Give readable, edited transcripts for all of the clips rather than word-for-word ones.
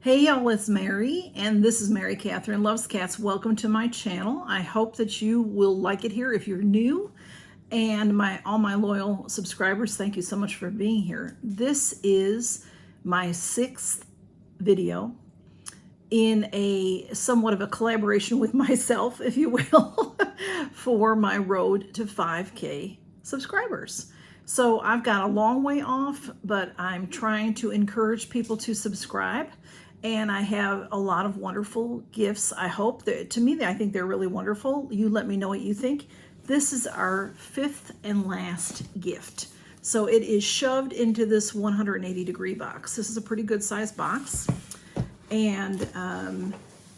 Hey y'all, it's Mary, and this is Mary Catherine Loves Cats. Welcome to my channel. I hope that you will like it here if you're new, and all my loyal subscribers, thank you so much for being here. This is my 6th video in a somewhat of a collaboration with myself, if you will, for my road to 5K subscribers. So I've got a long way off, but I'm trying to encourage people to subscribe. And I have a lot of wonderful gifts. I hope that, to me, I think they're really wonderful. You let me know what you think. This is our 5th and last gift. So it is shoved into this 180-degree box. This is a pretty good sized box. And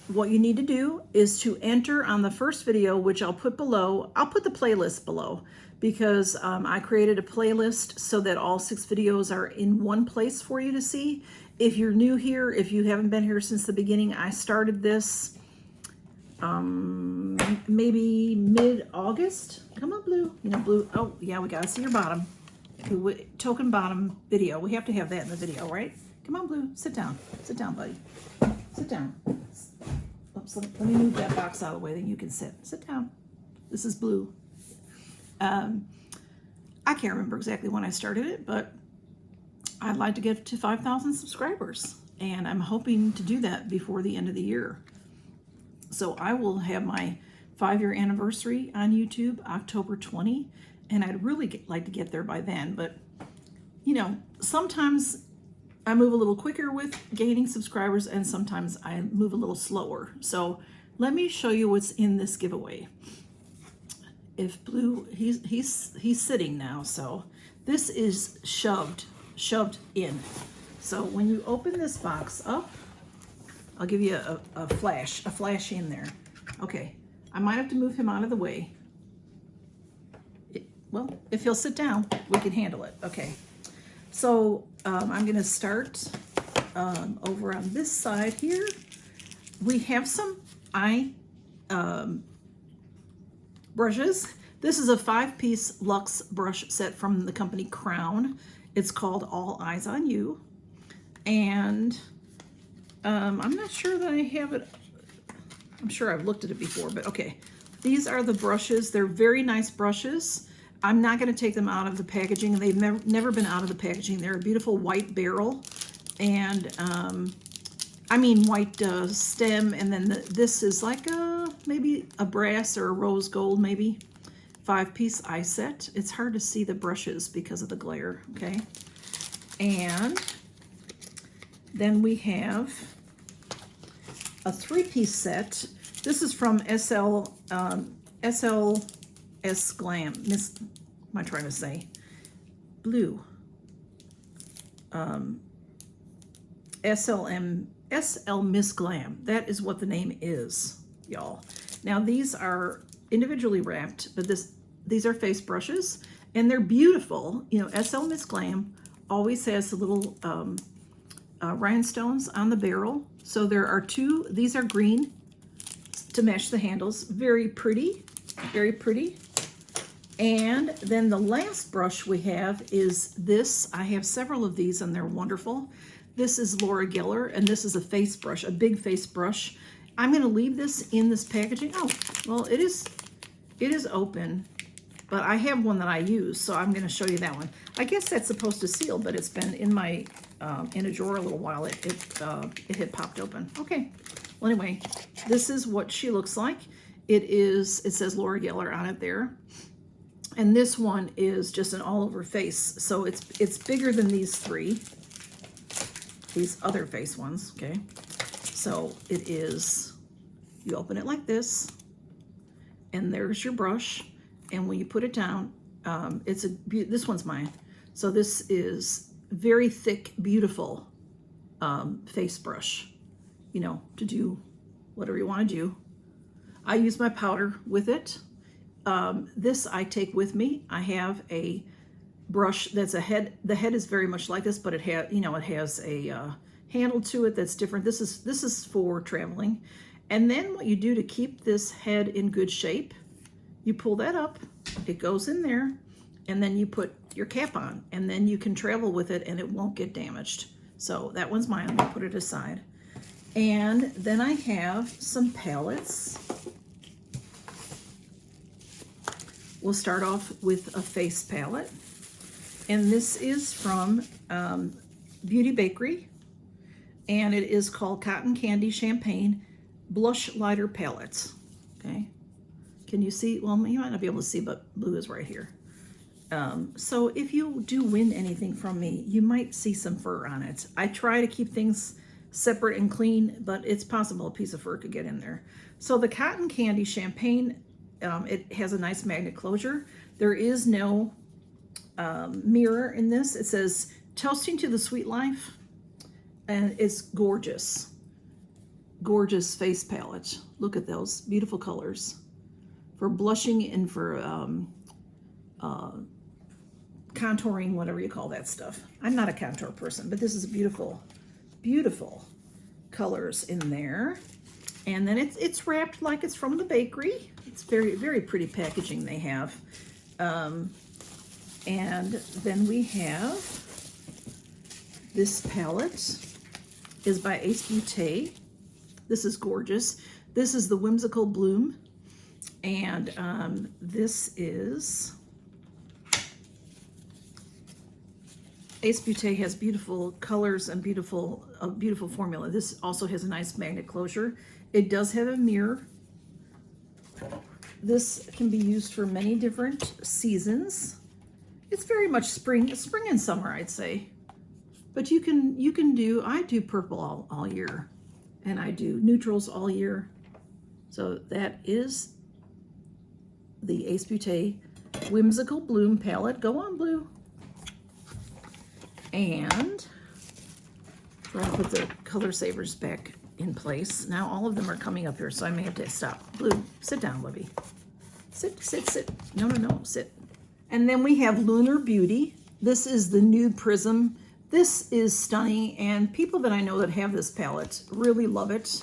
what you need to do is to enter on the first video, which I'll put below. I'll put the playlist below because I created a playlist so that all 6 videos are in one place for you to see. If you're new here, if you haven't been here since the beginning, I started this maybe mid-August. Come on, Blue. You know, Blue. Oh, yeah, we got to see your bottom. Token bottom video. We have to have that in the video, right? Come on, Blue. Sit down. Sit down, buddy. Sit down. Oops, let me move that box out of the way, then you can sit. Sit down. This is Blue. I can't remember exactly when I started it, but I'd like to get to 5,000 subscribers, and I'm hoping to do that before the end of the year. So I will have my 5-year anniversary on YouTube, October 20, and I'd really like to get there by then. But, you know, sometimes I move a little quicker with gaining subscribers, and sometimes I move a little slower. So let me show you what's in this giveaway. If Blue, he's sitting now, so this is shoved in. So when you open this box up, I'll give you a flash in there. Okay, I might have to move him out of the way. Well, if he'll sit down, we can handle it. Okay, so I'm gonna start over on this side here. We have some eye brushes. This is a 5-piece luxe brush set from the company Crown. It's called All Eyes on You, and I'm not sure that I have it. I'm sure I've looked at it before, but okay. These are the brushes. They're very nice brushes. I'm not going to take them out of the packaging. They've never been out of the packaging. They're a beautiful white barrel, and I mean white stem, and then this is like maybe a brass or a rose gold, maybe 5-piece eye set. It's hard to see the brushes because of the glare, okay? And then we have a 3-piece set. This is from SLS Glam. Miss, what am I trying to say? Blue. SL Miss Glam. That is what the name is, y'all. Now these are individually wrapped, but these are face brushes, and they're beautiful. You know, SL Miss Glam always has the little rhinestones on the barrel. So there are 2. These are green to match the handles. Very pretty, very pretty. And then the last brush we have is this. I have several of these, and they're wonderful. This is Laura Geller, and this is a face brush, a big face brush. I'm going to leave this in this packaging. Oh, well, it is open, but I have one that I use, so I'm going to show you that one. I guess that's supposed to seal, but it's been in my in a drawer a little while. It had popped open. Okay. Well, anyway, this is what she looks like. It says Laura Geller on it there, and this one is just an all-over face. So it's bigger than these 3. These other face ones. Okay. So it is. You open it like this, and there's your brush. And when you put it down, this one's mine. So this is very thick, beautiful face brush, you know, to do whatever you want to do. I use my powder with it. This I take with me. I have a brush that's a head. The head is very much like this, but it has a handle to it that's different. This is for traveling. And then what you do to keep this head in good shape, you pull that up, it goes in there, and then you put your cap on, and then you can travel with it and it won't get damaged. So that one's mine. I'm gonna put it aside. And then I have some palettes. We'll start off with a face palette. And this is from Beauty Bakery. And it is called Cotton Candy Champagne Blush Lighter Palettes. Okay. Can you see? Well, you might not be able to see, but blue is right here. So if you do win anything from me, you might see some fur on it. I try to keep things separate and clean, but it's possible a piece of fur could get in there. So the Cotton Candy Champagne, it has a nice magnet closure. There is no mirror in this. It says Toasting to the Sweet Life, and it's gorgeous. Gorgeous face palette. Look at those beautiful colors for blushing and for contouring, whatever you call that stuff. I'm not a contour person, but this is beautiful, beautiful colors in there. And then it's wrapped like it's from the bakery. It's very, very pretty packaging they have. And then we have this palette is by Ace Beauté. This is gorgeous. This is the Whimsical Bloom. And this is Ace Beauté has beautiful colors and beautiful formula. This also has a nice magnet closure. It does have a mirror. This can be used for many different seasons. It's very much spring and summer, I'd say. But you can do, I do purple all year, and I do neutrals all year. So that is the Ace Beauté Whimsical Bloom palette. Go on, blue. And so I'll put the color savers back in place. Now all of them are coming up here, so I may have to stop. Blue, sit down, Libby. Sit, sit, sit. No, no, no, sit. And then we have Lunar Beauty. This is the Nude Prism. This is stunning, and people that I know that have this palette really love it.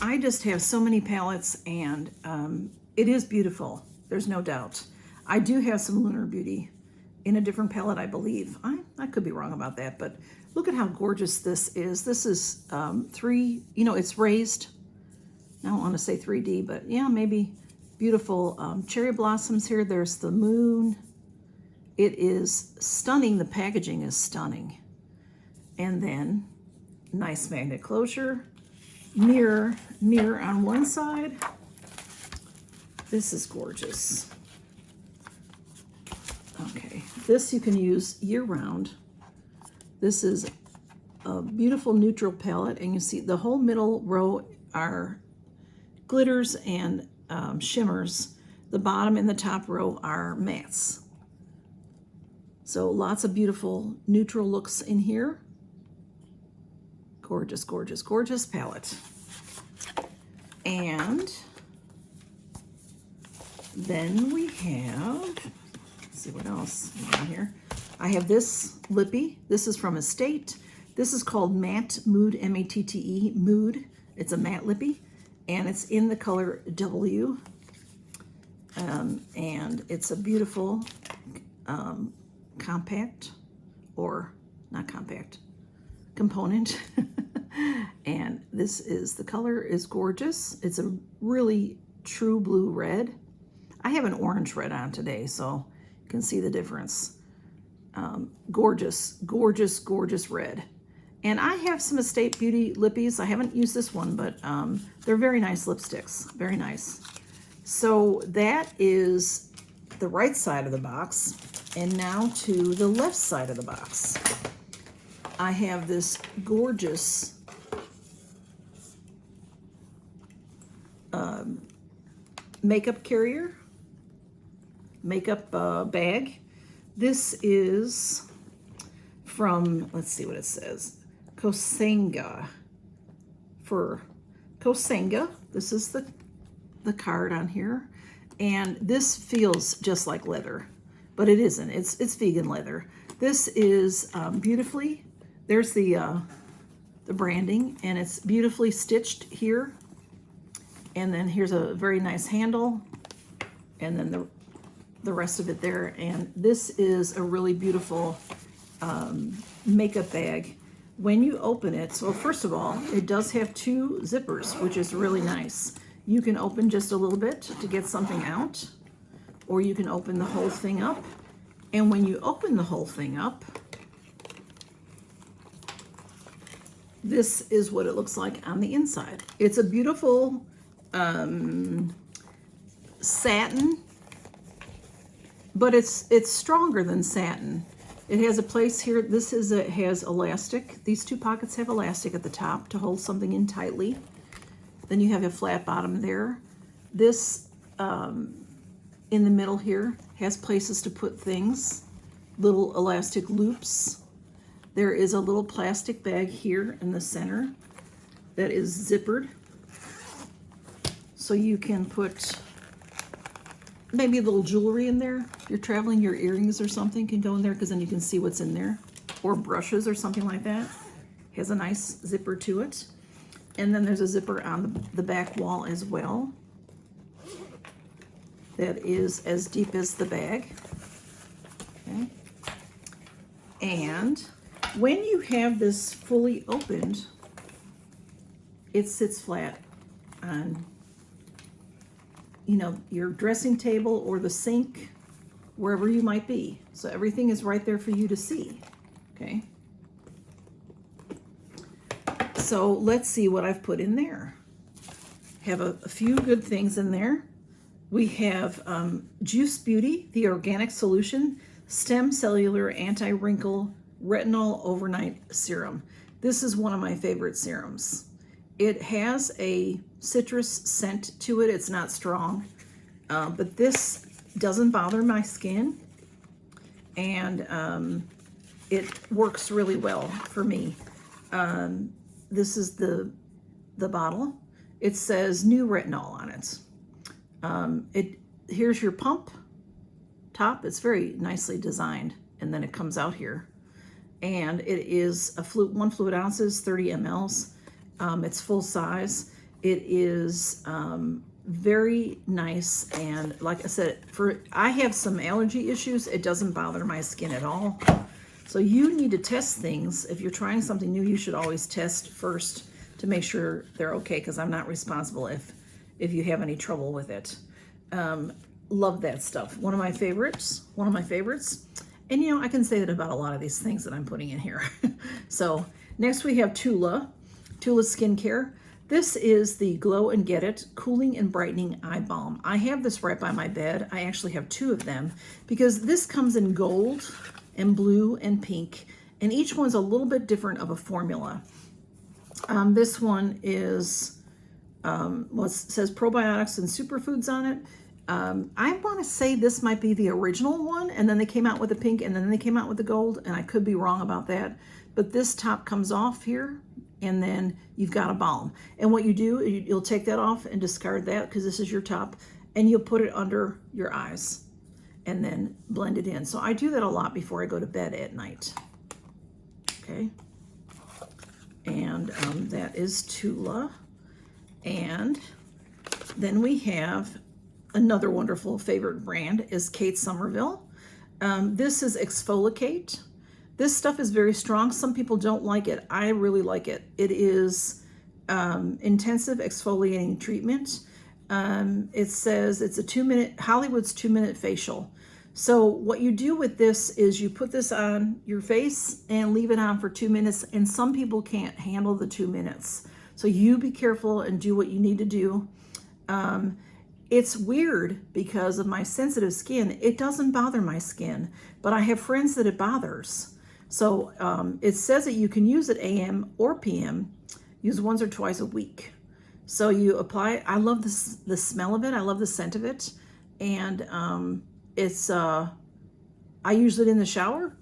I just have so many palettes, and it is beautiful. There's no doubt. I do have some Lunar Beauty in a different palette, I believe. I could be wrong about that, but look at how gorgeous this is. This is it's raised. I don't want to say 3D, but yeah, maybe beautiful cherry blossoms here. There's the moon. It is stunning. The packaging is stunning. And then nice magnet closure, mirror on one side. This is gorgeous. Okay, this you can use year-round. This is a beautiful neutral palette, and you see the whole middle row are glitters and shimmers. The bottom and the top row are mattes. So lots of beautiful neutral looks in here. Gorgeous, gorgeous, gorgeous palette. And then we have, let's see what else is on here. I have this lippy. This is from Estate. This is called Matte Mood, M-A-T-T-E, Mood. It's a matte lippy, and it's in the color W. And it's a beautiful compact, or not compact, component. And this is, the color is gorgeous. It's a really true blue red. I have an orange red on today, so you can see the difference. Gorgeous, gorgeous, gorgeous red. And I have some Estate Beauty lippies. I haven't used this one, but they're very nice lipsticks, very nice. So that is the right side of the box. And now to the left side of the box. I have this gorgeous makeup carrier, makeup bag. This is from, let's see what it says, Kosenga. For Kosenga, this is the card on here. And this feels just like leather, but it isn't. It's vegan leather. This is beautifully, there's the branding, and it's beautifully stitched here. And then here's a very nice handle, and then the rest of it there. And this is a really beautiful makeup bag. when you open it, so first of all, it does have two zippers, which is really nice. You can open just a little bit to get something out, or you can open the whole thing up. And when you open the whole thing up, this is what it looks like on the inside. It's a beautiful satin, but it's stronger than satin. It has a place here. It has elastic. These two pockets have elastic at the top to hold something in tightly. Then you have a flat bottom there. This in the middle here has places to put things, little elastic loops. There is a little plastic bag here in the center that is zippered. So you can put maybe a little jewelry in there. If you're traveling, your earrings or something can go in there because then you can see what's in there. Or brushes or something like that. Has a nice zipper to it. And then there's a zipper on the back wall as well. That is as deep as the bag. Okay. And when you have this fully opened, it sits flat on, you know, your dressing table or the sink, wherever you might be. So everything is right there for you to see, okay? So let's see what I've put in there. Have a few good things in there. We have Juice Beauty, the organic solution, stem cellular anti-wrinkle retinol overnight serum. This is one of my favorite serums. It has a citrus scent to it. It's not strong, but this doesn't bother my skin, and it works really well for me. This is the bottle. It says new retinol on it. Here's your pump top. It's very nicely designed, and then it comes out here. And it is 1 fluid ounces, 30 mLs. It's full size. It is very nice, and like I said, I have some allergy issues. It doesn't bother my skin at all. So you need to test things. If you're trying something new, you should always test first to make sure they're okay, because I'm not responsible if you have any trouble with it. Love that stuff. One of my favorites. And you know, I can say that about a lot of these things that I'm putting in here. So next we have Tula Skincare. This is the Glow and Get It Cooling and Brightening Eye Balm. I have this right by my bed. I actually have 2 of them because this comes in gold and blue and pink, and each one's a little bit different of a formula. This one is, it says probiotics and superfoods on it. I want to say this might be the original one, and then they came out with the pink, and then they came out with the gold, and I could be wrong about that. But this top comes off here, and then you've got a balm. And what you do, you'll take that off and discard that because this is your top, and you'll put it under your eyes and then blend it in. So I do that a lot before I go to bed at night. Okay. And that is Tula. And then we have another wonderful favorite brand is Kate Somerville. This is Exfoliate. This stuff is very strong. Some people don't like it. I really like it. It is intensive exfoliating treatment. It says it's a 2-minute, Hollywood's 2-minute facial. So what you do with this is you put this on your face and leave it on for 2 minutes, and some people can't handle the 2 minutes. So you be careful and do what you need to do. It's weird because of my sensitive skin. It doesn't bother my skin, but I have friends that it bothers. So it says that you can use it AM or PM, use once or twice a week. So you apply it. I love the smell of it. I love the scent of it. And I use it in the shower,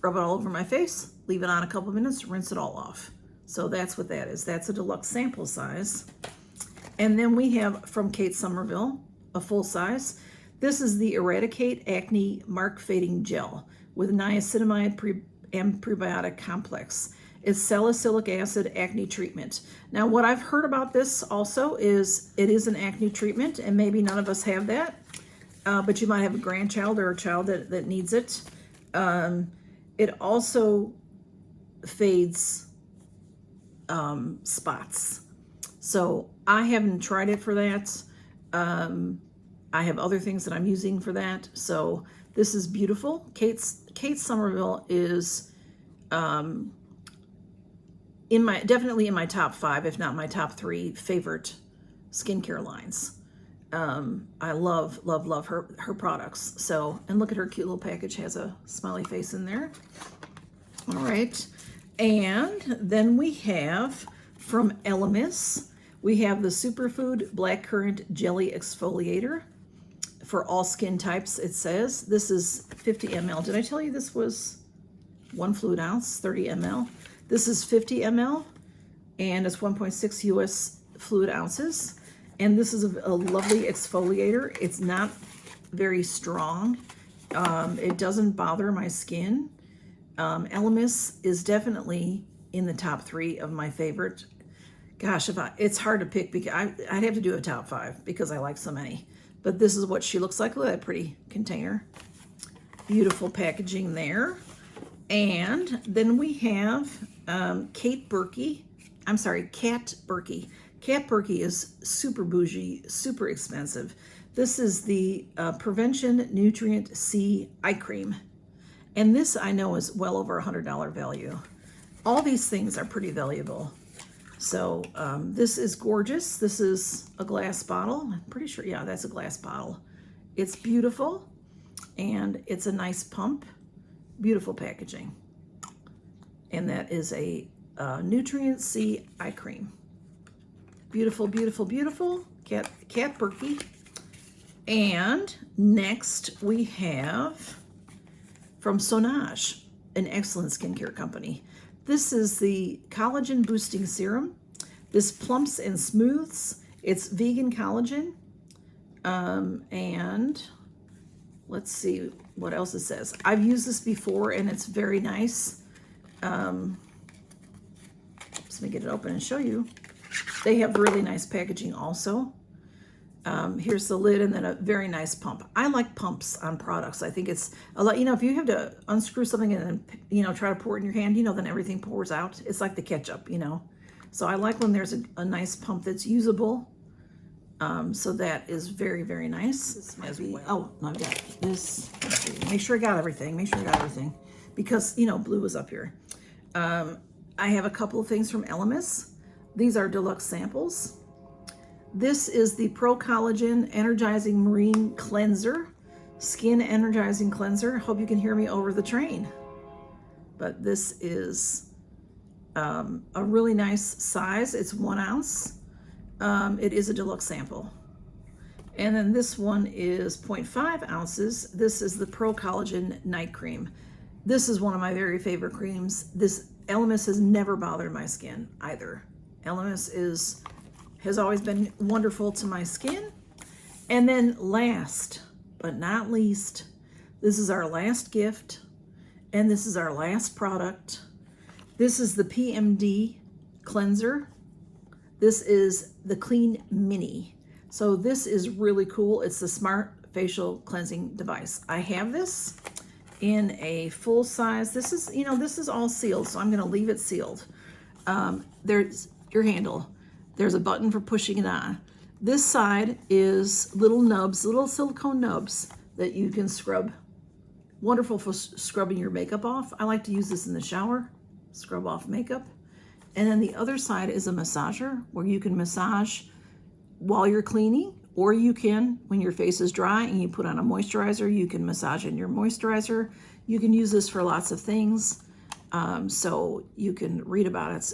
rub it all over my face, leave it on a couple minutes, rinse it all off. So that's what that is. That's a deluxe sample size. And then we have from Kate Somerville, a full size. This is the Eradicate Acne Mark Fading Gel with niacinamide and prebiotic complex. It's salicylic acid acne treatment. Now, what I've heard about this also is it is an acne treatment, and maybe none of us have that, but you might have a grandchild or a child that needs it. It also fades spots. So I haven't tried it for that. I have other things that I'm using for that. So this is beautiful. Kate Somerville is definitely in my top 5, if not my top 3 favorite skincare lines. I love her products. So, and look at her cute little package, has a smiley face in there. All right. And then we have from Elemis, we have the Superfood Blackcurrant Jelly Exfoliator for all skin types. It says this is 50 ml. Did I tell you this was 1 fluid ounce, 30 ml? This is 50 ml and it's 1.6 US fluid ounces. And this is a lovely exfoliator. It's not very strong. It doesn't bother my skin. Elemis is definitely in the top 3 of my favorite. Gosh, it's hard to pick because I'd have to do a top 5 because I like so many. But this is what she looks like. Look at that pretty container. Beautiful packaging there. And then we have Kat Berkey. Kat Berkey is super bougie, super expensive. This is the Prevention Nutrient C Eye Cream. And this I know is well over $100 value. All these things are pretty valuable. So this is gorgeous. This is a glass bottle. I'm pretty sure, yeah, that's a glass bottle. It's beautiful and it's a nice pump. Beautiful packaging. And that is a Nutrient C Eye Cream. Beautiful, beautiful, beautiful. Kat Berkey. And next we have from Sonage, an excellent skincare company. This is the Collagen Boosting Serum. This plumps and smooths. It's vegan collagen. And let's see what else it says. I've used this before and it's very nice. Let me get it open and show you. They have really nice packaging also. Here's the lid and then a very nice pump. I like pumps on products. I think it's a lot, if you have to unscrew something and then, try to pour it in your hand, then everything pours out. It's like the ketchup, So I like when there's a nice pump that's usable. So that is very, very nice. Oh, no, I've got this. Make sure I got everything. Because, blue is up here. I have a couple of things from Elemis. These are deluxe samples. This is the Pro Collagen Energizing Marine Cleanser, Skin Energizing Cleanser. Hope you can hear me over the train. But this is a really nice size. It's 1 ounce. It is a deluxe sample. And then this one is 0.5 ounces. This is the Pro Collagen Night Cream. This is one of my very favorite creams. This Elemis has never bothered my skin either. Elemis has always been wonderful to my skin. And then last but not least, this is our last gift and this is our last product. This is the PMD cleanser. This is the Clean Mini. So this is really cool. It's the Smart Facial Cleansing Device. I have this in a full size. This is, this is all sealed, so I'm going to leave it sealed. There's your handle. There's a button for pushing it on. This side is little nubs, little silicone nubs that you can scrub. Wonderful for scrubbing your makeup off. I like to use this in the shower, scrub off makeup. And then the other side is a massager where you can massage while you're cleaning, or you can, when your face is dry and you put on a moisturizer, you can massage in your moisturizer. You can use this for lots of things. So you can read about it.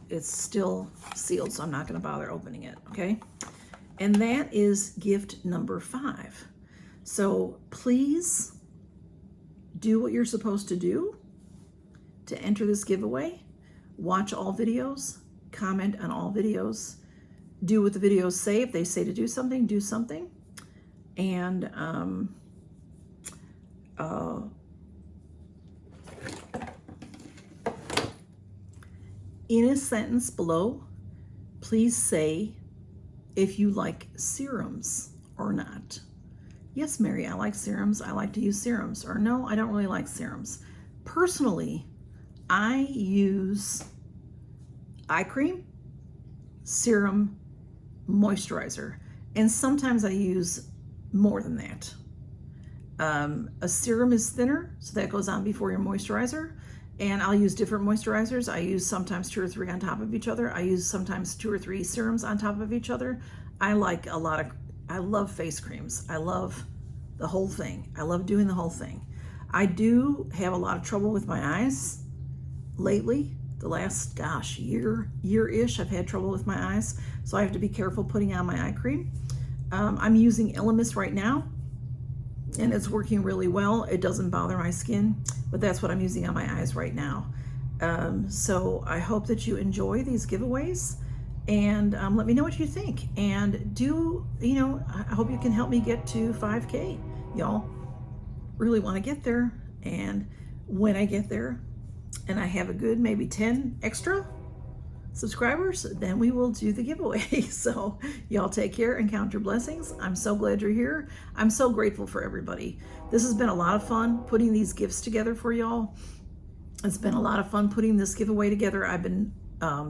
It's still sealed, so I'm not going to bother opening it, okay? And that is gift number 5. So please do what you're supposed to do to enter this giveaway. Watch all videos, comment on all videos, do what the videos say. If they say to do something, do something. And in a sentence below, please say if you like serums or not. Yes, Mary, I like serums. I like to use serums. Or no, I don't really like serums. Personally, I use eye cream, serum, moisturizer, and sometimes I use more than that. A serum is thinner, so that goes on before your moisturizer, and I'll use different moisturizers. I use sometimes 2 or 3 on top of each other. I use sometimes 2 or 3 serums on top of each other. I love face creams. I love the whole thing. I love doing the whole thing. I do have a lot of trouble with my eyes lately. The last, year-ish, I've had trouble with my eyes, so I have to be careful putting on my eye cream. I'm using Elemis right now, and it's working really well. It doesn't bother my skin, but that's what I'm using on my eyes right now. So I hope that you enjoy these giveaways, and let me know what you think. And I hope you can help me get to 5K. Y'all really want to get there, and when I get there and I have a good maybe 10 extra subscribers, then we will do the giveaway. So y'all take care and count your blessings. I'm so glad you're here. I'm so grateful for everybody. This has been a lot of fun putting these gifts together for y'all. It's been a lot of fun putting this giveaway together. I've been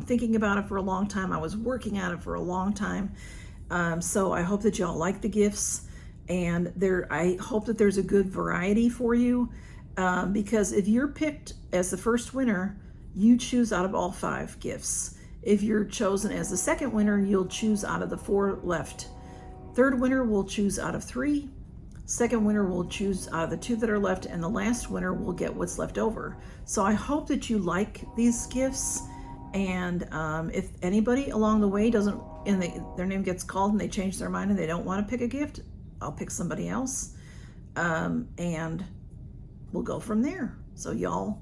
thinking about it for a long time. I was working on it for a long time. So I hope that y'all like the gifts, and I hope that there's a good variety for you, because if you're picked as the first winner, you choose out of all 5 gifts. If you're chosen as the second winner, you'll choose out of the 4 left. Third winner will choose out of 3. Second winner will choose out of the 2 that are left, and the last winner will get what's left over. So I hope that you like these gifts, and if anybody along the way doesn't, and their name gets called and they change their mind and they don't want to pick a gift, I'll pick somebody else, and we'll go from there. So y'all,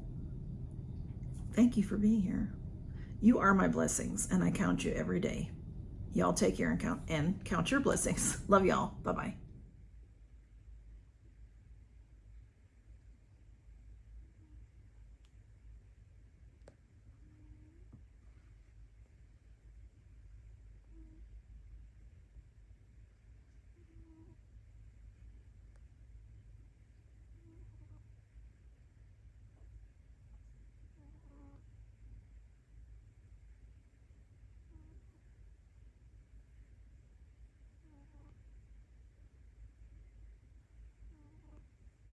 thank you for being here. You are my blessings, and I count you every day. Y'all take care and count your blessings. Love y'all. Bye-bye.